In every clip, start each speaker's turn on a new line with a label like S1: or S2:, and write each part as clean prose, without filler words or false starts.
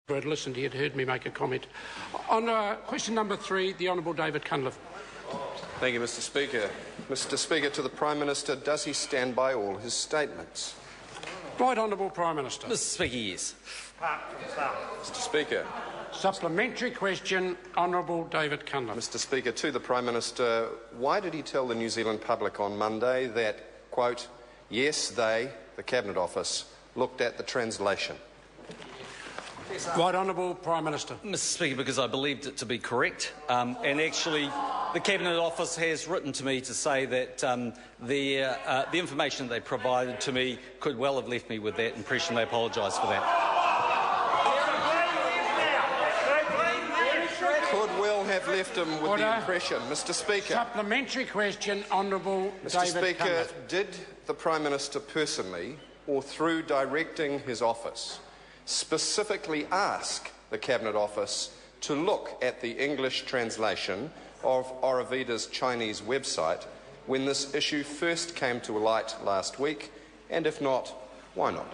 S1: I'd listened, he had heard me make a comment. On question number 3, the Honourable David Cunliffe.
S2: Thank you, Mr Speaker. Mr Speaker, to the Prime Minister, does he stand by all his statements?
S1: Right Honourable Prime Minister.
S3: Mr Speaker, yes.
S2: Mr Speaker.
S1: Supplementary question, Honourable David Cunliffe.
S2: Mr Speaker, to the Prime Minister, why did he tell the New Zealand public on Monday that, quote, yes, they, the Cabinet Office, looked at the translation?
S1: Right Honourable Prime Minister.
S3: Mr Speaker, because I believed it to be correct, and actually the Cabinet Office has written to me to say that the information they provided to me could well have left me with that impression. They apologise for that.
S2: Could well have left him with the impression. Mr Speaker.
S1: Supplementary question, Honourable David
S2: Speaker,
S1: Cunliffe.
S2: did the Prime Minister personally, or through directing his office, specifically ask the Cabinet Office to look at the English translation of Aurovita's Chinese website when this issue first came to light last week? And if not, why not?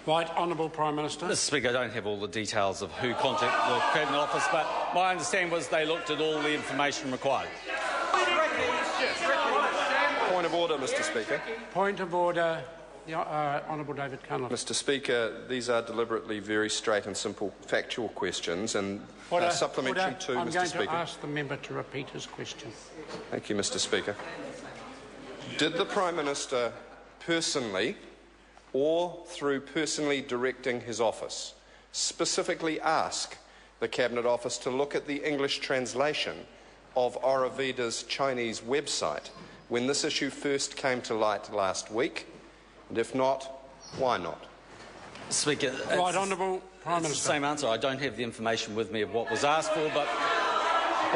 S1: Right Honourable Prime Minister.
S3: Mr Speaker, I don't have all the details of who contacted the Cabinet Office, but my understanding was they looked at all the information required.
S2: Point of order, Mr Speaker.
S1: Point of order. Honourable David Cunliffe.
S2: Mr Speaker, these are deliberately very straight and simple factual questions, and supplementary to
S1: I'm
S2: Mr
S1: going
S2: Speaker.
S1: to ask the member to repeat his question.
S2: Thank you, Mr Speaker. Did the Prime Minister personally, or through personally directing his office, specifically ask the Cabinet Office to look at the English translation of Aurovita's Chinese website when this issue first came to light last week? And if not, why not?
S3: Speaker,
S1: right Honourable Prime Minister.
S3: It's the same answer. I don't have the information with me of what was asked for, but...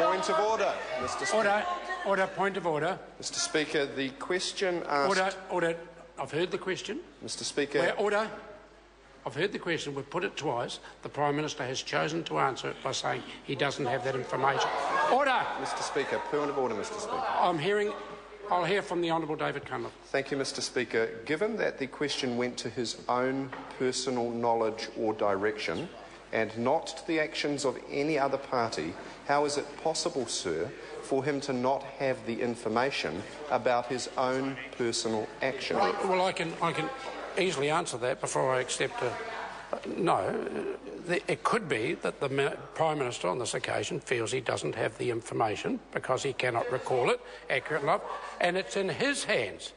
S2: Point of order, Mr Speaker.
S1: Order, point of order.
S2: Mr Speaker, the question asked...
S1: Order. I've heard the question.
S2: Mr Speaker...
S1: Order. I've heard the question. We've put it twice. The Prime Minister has chosen to answer it by saying he doesn't have that information. Order!
S2: Mr Speaker, point of order, Mr Speaker.
S1: I'll hear from the Honourable David Cunliffe.
S2: Thank you, Mr Speaker. Given that the question went to his own personal knowledge or direction and not to the actions of any other party, how is it possible, sir, for him to not have the information about his own personal action?
S1: Well, I can easily answer that before I accept a... No, it could be that the Prime Minister on this occasion feels he doesn't have the information because he cannot recall it accurate enough, and it's in his hands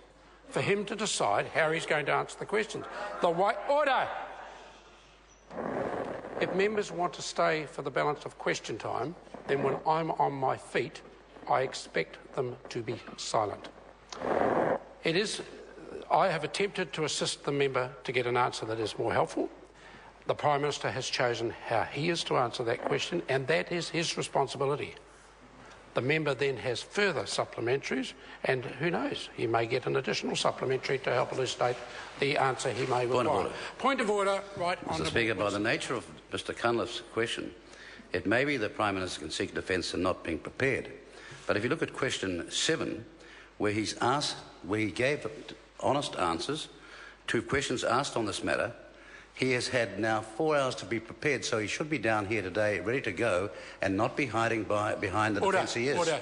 S1: for him to decide how he's going to answer the questions. Order! If members want to stay for the balance of question time, then when I'm on my feet, I expect them to be silent. I have attempted to assist the member to get an answer that is more helpful. The Prime Minister has chosen how he is to answer that question, and that is his responsibility. The member then has further supplementaries, and who knows, he may get an additional supplementary to help elucidate the answer he may require.
S4: Point
S1: of order. Right,
S4: Mr Speaker, by the nature of Mr Cunliffe's question, it may be the Prime Minister can seek defence in not being prepared. But if you look at question 7, where he gave honest answers to questions asked on this matter, he has had now 4 hours to be prepared, so he should be down here today ready to go and not be hiding behind the defence he is. Order.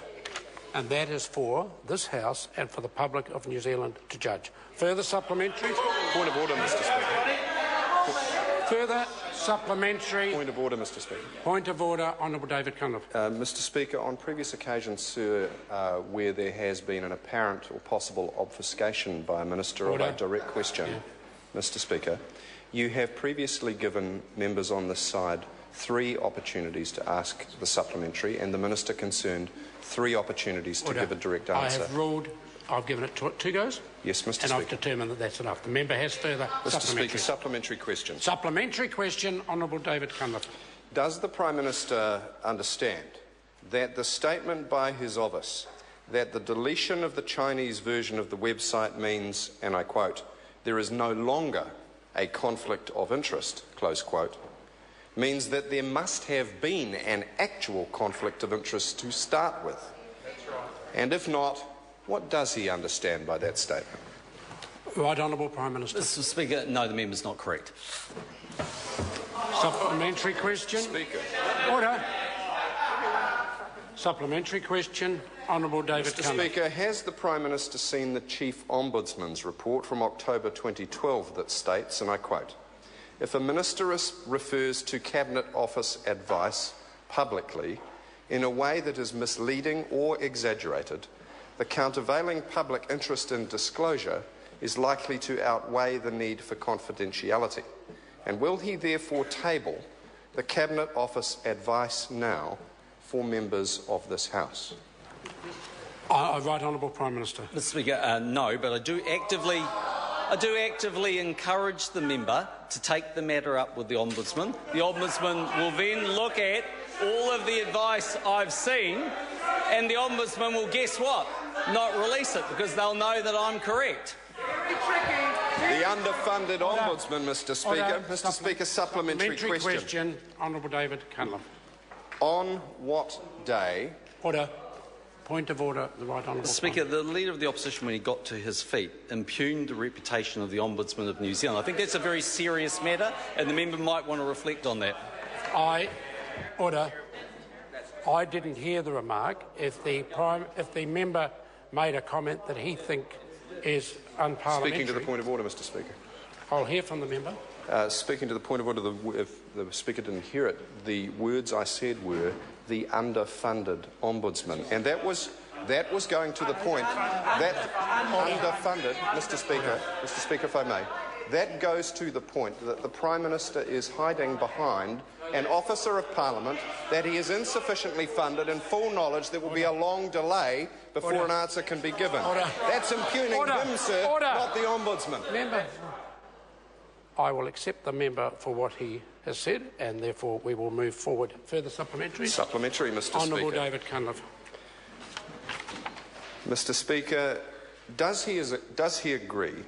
S1: And that is for this House and for the public of New Zealand to judge. Further supplementary?
S2: Point of order, Mr Speaker.
S1: Further supplementary?
S2: Point of order, Mr Speaker.
S1: Point of order, Honourable David Cunliffe.
S2: Mr Speaker, on previous occasions, sir, where there has been an apparent or possible obfuscation by a minister of a direct question, Mr Speaker, you have previously given members on this side 3 opportunities to ask the supplementary, and the minister concerned 3 opportunities to give a direct answer.
S1: I have ruled. I've given it 2 goes.
S2: Yes, Mr Speaker.
S1: And I've determined that that's enough. The member has further
S2: Mr Speaker, supplementary question.
S1: Supplementary question, Honourable David Cunliffe.
S2: Does the Prime Minister understand that the statement by his office that the deletion of the Chinese version of the website means, and I quote, there is no longer a conflict of interest, close quote, means that there must have been an actual conflict of interest to start with? That's right. And if not, what does he understand by that statement?
S1: Right Honourable Prime Minister.
S3: Mr Speaker, no, the member's not correct.
S1: Supplementary question.
S2: Speaker.
S1: Order. Supplementary question. Honourable David
S2: Mr.
S1: Cunliffe.
S2: Speaker, has the Prime Minister seen the Chief Ombudsman's report from October 2012 that states, and I quote, "If a minister refers to Cabinet Office advice publicly in a way that is misleading or exaggerated, the countervailing public interest in disclosure is likely to outweigh the need for confidentiality? And will he therefore table the Cabinet Office advice now for members of this House?"
S1: Right Honourable Prime Minister.
S3: Mr. Speaker, no, but I do actively encourage the member to take the matter up with the Ombudsman. The Ombudsman will then look at all of the advice I've seen, and the Ombudsman will, guess what, not release it, because they'll know that I'm correct.
S2: The underfunded Ombudsman, Mr. Speaker.
S1: Order.
S2: Mr. Speaker, supplementary question.
S1: Honourable David Cunliffe.
S2: On what day?
S1: Order. Point of order. The right Honourable
S3: Mr. Speaker, the Leader of the Opposition, when he got to his feet, impugned the reputation of the Ombudsman of New Zealand. I think that's a very serious matter, and the member might want to reflect on that.
S1: Order. I didn't hear the remark. If the member made a comment that he think is unparliamentary.
S2: Speaking to the point of order, Mr. Speaker.
S1: I'll hear from the member.
S2: Speaking to the point of order, if the Speaker didn't hear it, the words I said were the underfunded Ombudsman, and that was going to the point that underfunded, Mr. Speaker, if I may, that goes to the point that the Prime Minister is hiding behind an officer of Parliament, that he is insufficiently funded, in full knowledge there will be a long delay before an answer can be given. That's impugning him, sir, not the Ombudsman.
S1: Member, I will accept the member for what he has said, and therefore we will move forward. Further supplementary?
S2: Supplementary, Mr.
S1: Honourable
S2: Speaker.
S1: David Cunliffe.
S2: Mr. Speaker, does he agree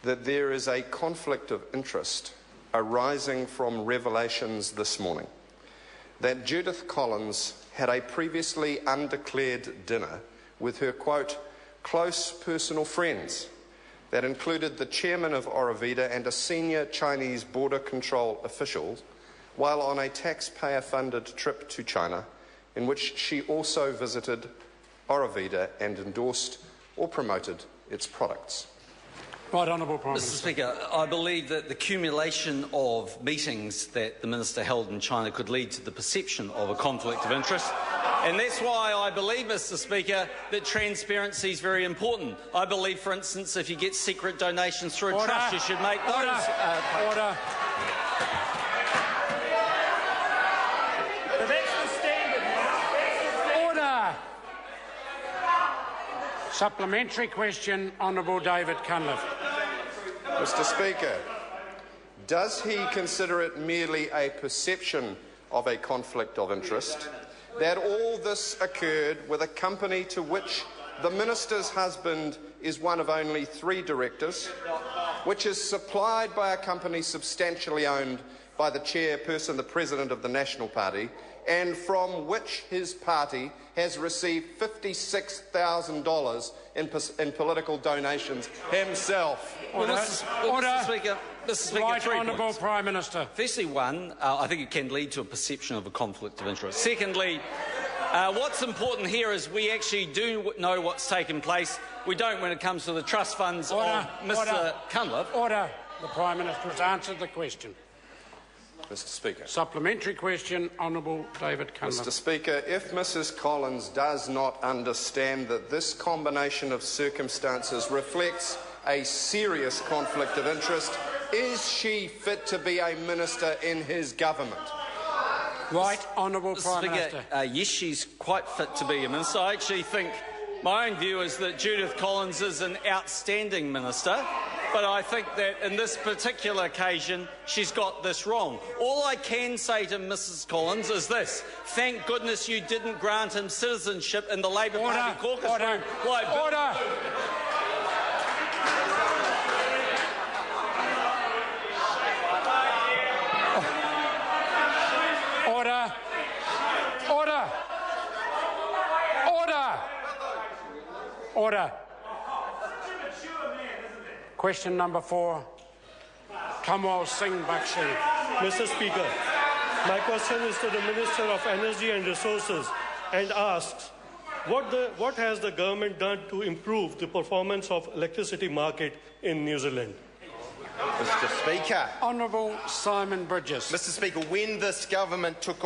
S2: that there is a conflict of interest arising from revelations this morning that Judith Collins had a previously undeclared dinner with her, quote, close personal friends that included the chairman of Aurovida and a senior Chinese border control official while on a taxpayer-funded trip to China, in which she also visited Aurovida and endorsed or promoted its products?
S1: Right Honourable Prime
S3: Mr.
S1: Minister.
S3: Speaker, I believe that the accumulation of meetings that the Minister held in China could lead to the perception of a conflict of interest. And that's why I believe, Mr. Speaker, that transparency is very important. I believe, for instance, if you get secret donations through a trust, you should make those...
S1: Order.
S5: That's the standard.
S1: Order. Supplementary question, Honourable David Cunliffe.
S2: Mr. Speaker, does he consider it merely a perception of a conflict of interest that all this occurred with a company to which the Minister's husband is one of only 3 directors, which is supplied by a company substantially owned by the chairperson, the President of the National Party, and from which his party has received $56,000 in political donations himself?
S3: Mr. Speaker,
S1: Right
S3: 3
S1: Honourable
S3: points.
S1: Prime Minister.
S3: Firstly, one, I think it can lead to a perception of a conflict of interest. Secondly, what's important here is we actually do know what's taken place. We don't when it comes to the trust funds of Mr. Cunliffe.
S1: Order. The Prime Minister has answered the question.
S2: Mr. Speaker.
S1: Supplementary question, Honourable David Cunliffe.
S2: Mr. Speaker, if Mrs. Collins does not understand that this combination of circumstances reflects a serious conflict of interest, is she fit to be a minister in his government?
S1: Right Honourable Prime Minister.
S3: Yes, she's quite fit to be a minister. I actually think my own view is that Judith Collins is an outstanding minister, but I think that in this particular occasion she's got this wrong. All I can say to Mrs. Collins is this: thank goodness you didn't grant him citizenship in the Labour Party caucus room.
S1: Order. Order. Question number 4. Kamwal Singh Bakshi.
S5: Mr. Speaker, my question is to the Minister of Energy and Resources and asks, what has the government done to improve the performance of electricity market in New Zealand?
S6: Mr. Speaker.
S1: Honourable Simon Bridges.
S6: Mr. Speaker, when this government took